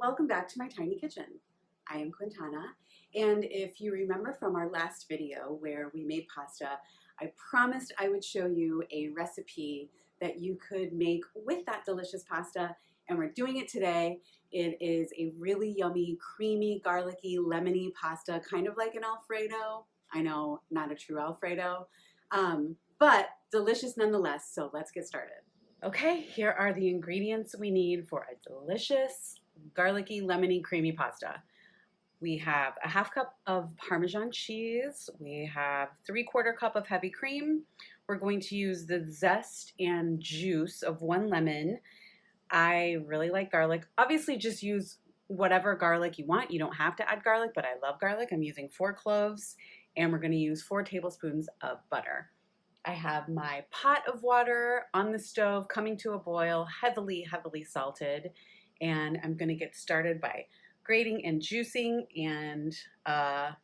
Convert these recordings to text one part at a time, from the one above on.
Welcome back to my tiny kitchen. I am Quintana, and if you remember from our last video where we made pasta, I promised I would show you a recipe that you could make with that delicious pasta, and we're doing it today. It is a really yummy, creamy, garlicky, lemony pasta, kind of like an Alfredo. I know, not a true Alfredo, but delicious nonetheless, so let's get started. Okay, here are the ingredients we need for a delicious, garlicky, lemony, creamy pasta. We have a half cup of Parmesan cheese. We have 3/4 cup of heavy cream. We're going to use the zest and juice of 1 lemon. I really like garlic. Obviously, just use whatever garlic you want. You don't have to add garlic, but I love garlic. I'm using 4 cloves, and we're going to use 4 tablespoons of butter. I have my pot of water on the stove coming to a boil, heavily salted, and I'm going to get started by grating and juicing and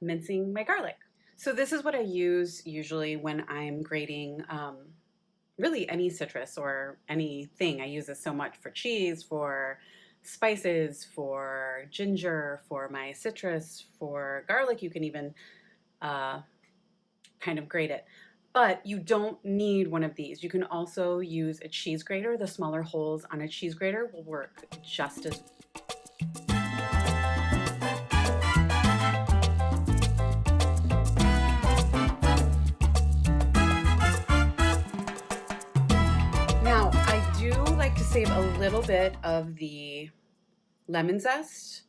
mincing my garlic. So this is what I use usually when I'm grating really any citrus or anything. I use this so much for cheese, for spices, for ginger, for my citrus, for garlic. You can even kind of grate it. But you don't need one of these. You can also use a cheese grater. The smaller holes on a cheese grater will work just as Now, I do like to save a little bit of the lemon zest.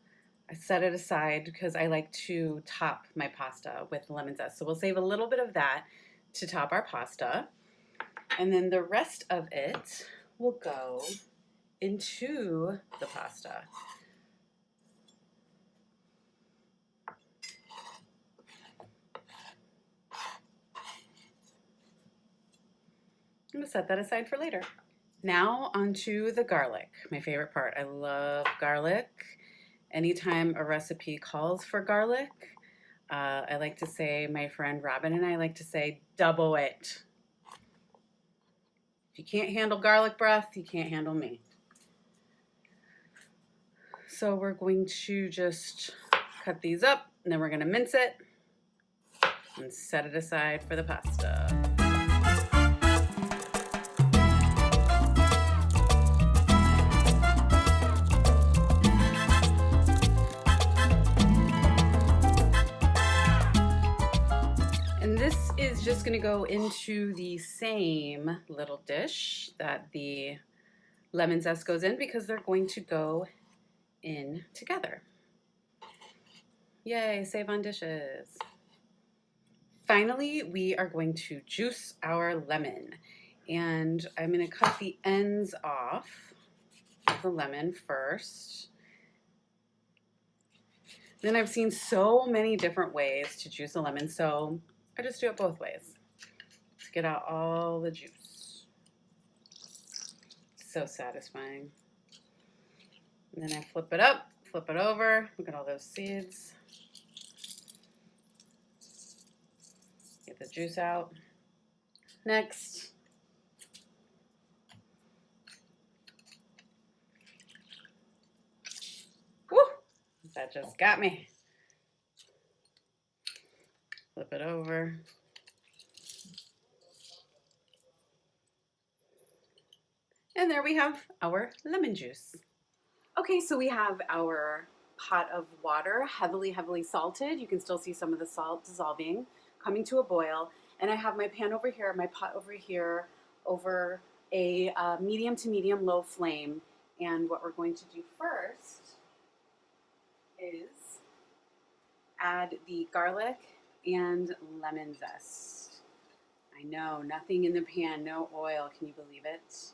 I set it aside because I like to top my pasta with lemon zest. So we'll save a little bit of that to top our pasta. And then the rest of it will go into the pasta. I'm gonna set that aside for later. Now onto the garlic, my favorite part. I love garlic. Anytime a recipe calls for garlic, I like to say, my friend Robin and I like to say, double it. If you can't handle garlic breath, you can't handle me. So we're going to just cut these up, and then we're gonna mince it and set it aside for the pasta. And this is just going to go into the same little dish that the lemon zest goes in, because they're going to go in together. Yay, save on dishes. Finally, we are going to juice our lemon. And I'm going to cut the ends off of the lemon first. Then I've seen so many different ways to juice a lemon, so I just do it both ways to get out all the juice. So satisfying. And then I flip it up, flip it over. Look at all those seeds. Get the juice out. Next, woo, that just got me. Flip it over. And there we have our lemon juice. Okay, so we have our pot of water, heavily salted. You can still see some of the salt dissolving, coming to a boil. And I have my pan over here, my pot over here, over a medium to medium low flame. And what we're going to do first is add the garlic and lemon zest. I know, nothing in the pan, no oil, can you believe it?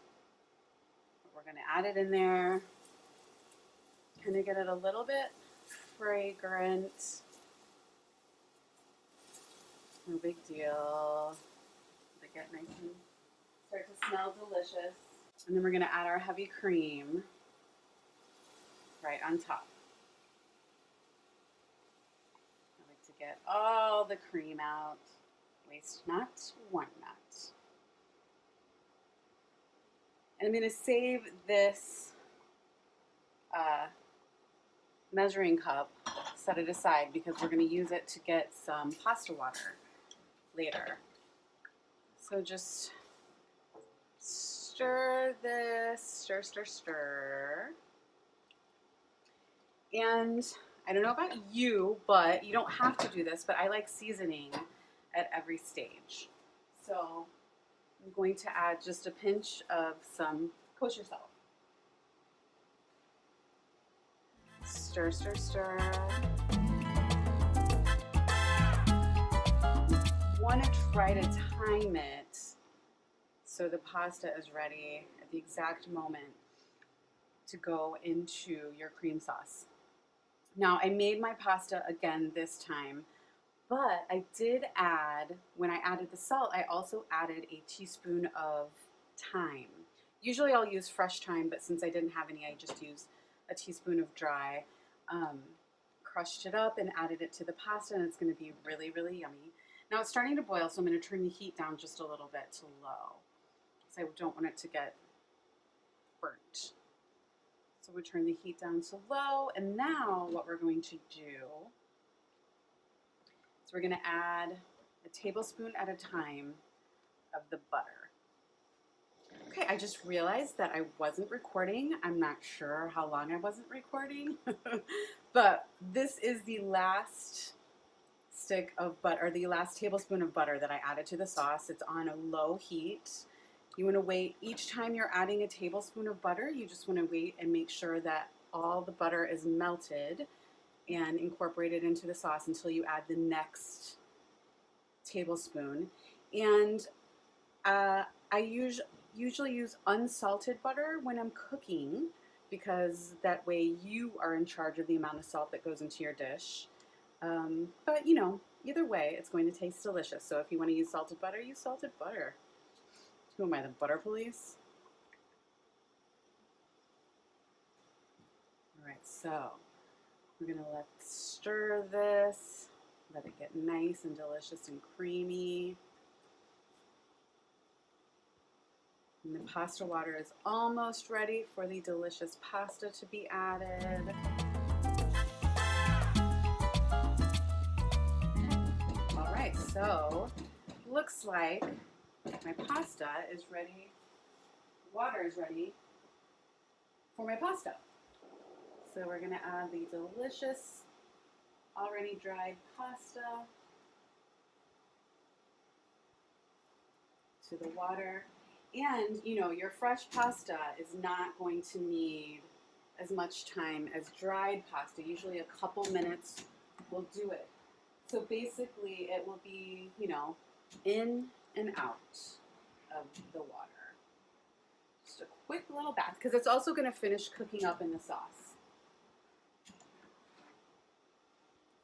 But we're gonna add it in there. Kind of get it a little bit fragrant. No big deal. They get nice and start to smell delicious. And then we're gonna add our heavy cream right on top. To get all the cream out, waste not one nut. And I'm going to save this measuring cup, set it aside because we're going to use it to get some pasta water later. So just stir this, stir, stir, stir. And I don't know about you, but you don't have to do this, but I like seasoning at every stage. So I'm going to add just a pinch of some kosher salt. Stir, stir, stir. You want to try to time it so the pasta is ready at the exact moment to go into your cream sauce. Now, I made my pasta again this time, but I did add, when I added the salt, I also added a teaspoon of thyme. Usually I'll use fresh thyme, but since I didn't have any, I just used a teaspoon of dry. Crushed it up and added it to the pasta, and it's going to be really, really yummy. Now it's starting to boil, so I'm going to turn the heat down just a little bit to low, because I don't want it to get burnt. So we turn the heat down to low, and now what we're going to do is we're going to add a tablespoon at a time of the butter. Okay, I just realized that I wasn't recording. I'm not sure how long I wasn't recording, but this is the last stick of butter, or the last tablespoon of butter that I added to the sauce. It's on a low heat. You want to wait each time you're adding a tablespoon of butter. You just want to wait and make sure that all the butter is melted and incorporated into the sauce until you add the next tablespoon. And I usually use unsalted butter when I'm cooking, because that way you are in charge of the amount of salt that goes into your dish. But you know, either way, it's going to taste delicious. So if you want to use salted butter, use salted butter. Who am I, the butter police? All right, so we're gonna stir this, let it get nice and delicious and creamy. And the pasta water is almost ready for the delicious pasta to be added. All right, so looks like my pasta is ready. Water is ready for my pasta. So we're gonna add the delicious, already dried pasta to the water. And, you know, your fresh pasta is not going to need as much time as dried pasta. Usually a couple minutes will do it. So basically it will be, you know, in and out of the water. Just a quick little bath, because it's also going to finish cooking up in the sauce.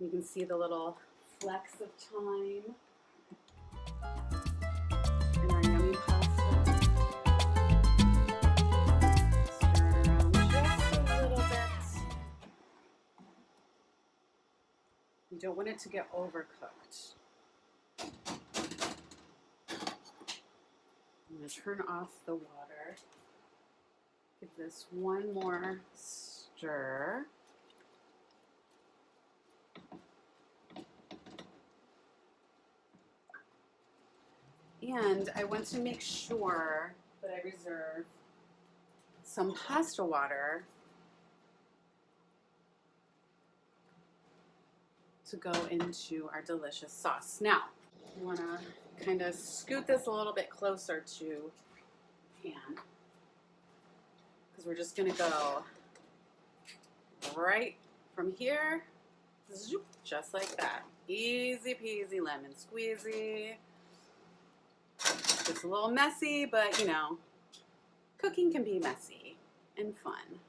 You can see the little flecks of thyme in our yummy pasta. You don't want it to get overcooked. I'm going to turn off the water. Give this one more stir. And I want to make sure that I reserve some pasta water to go into our delicious sauce. Now, you want to kind of scoot this a little bit closer to the pan, because we're just going to go right from here, just like that. Easy peasy lemon squeezy. It's a little messy, but you know, cooking can be messy and fun.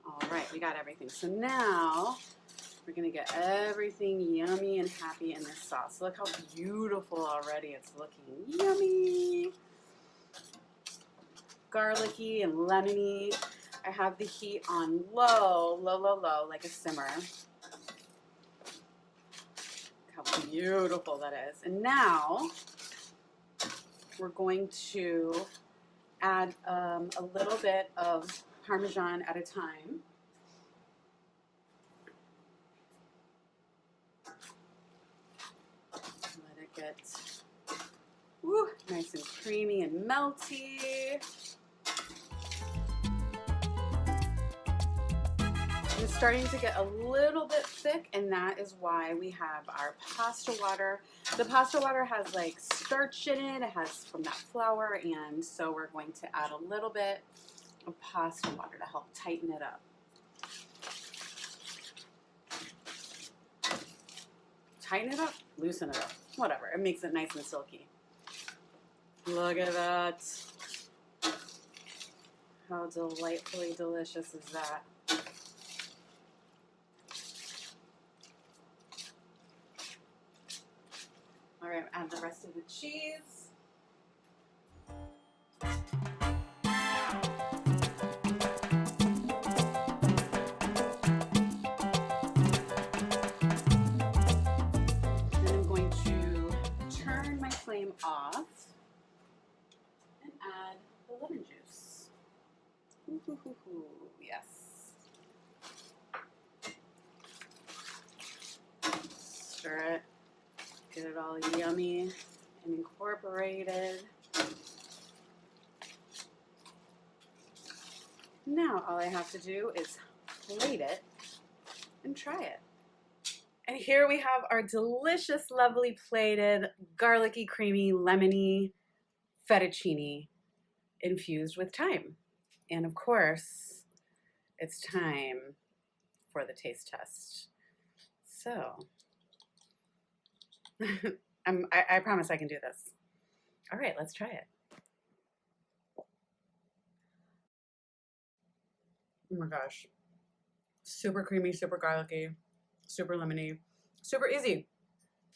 All right, we got everything. So now we're gonna get everything yummy and happy in this sauce. Look how beautiful already it's looking. Yummy. Garlicky and lemony. I have the heat on low, like a simmer. Look how beautiful that is. And now we're going to add a little bit of Parmesan at a time. Let it get nice and creamy and melty. It's starting to get a little bit thick, and that is why we have our pasta water. The pasta water has like starch in it. It has from that flour, and so we're going to add a little bit of pasta water to help tighten it up. Tighten it up, loosen it up, whatever. It makes it nice and silky. Look at that. How delightfully delicious is that? All right, add the rest of the cheese. Then I'm going to turn my flame off and add the lemon juice. Yes. Stir it. Get it all yummy and incorporated. Now all I have to do is plate it and try it. And here we have our delicious, lovely plated, garlicky, creamy, lemony fettuccine infused with thyme. And of course, it's time for the taste test. So, I promise I can do this. All right, let's try it. Oh my gosh. Super creamy, super garlicky, super lemony, super easy.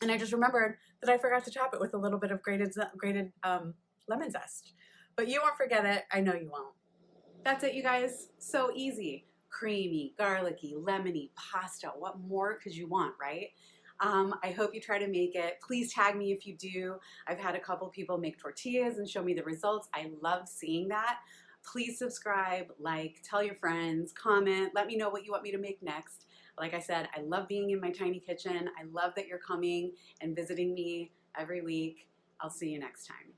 And I just remembered that I forgot to top it with a little bit of grated lemon zest. But you won't forget it. I know you won't. That's it, you guys. So easy. Creamy, garlicky, lemony pasta. What more could you want, right? I hope you try to make it. Please tag me if you do. I've had a couple people make tortillas and show me the results. I love seeing that. Please subscribe, like, tell your friends, comment, let me know what you want me to make next. Like I said, I love being in my tiny kitchen. I love that you're coming and visiting me every week. I'll see you next time.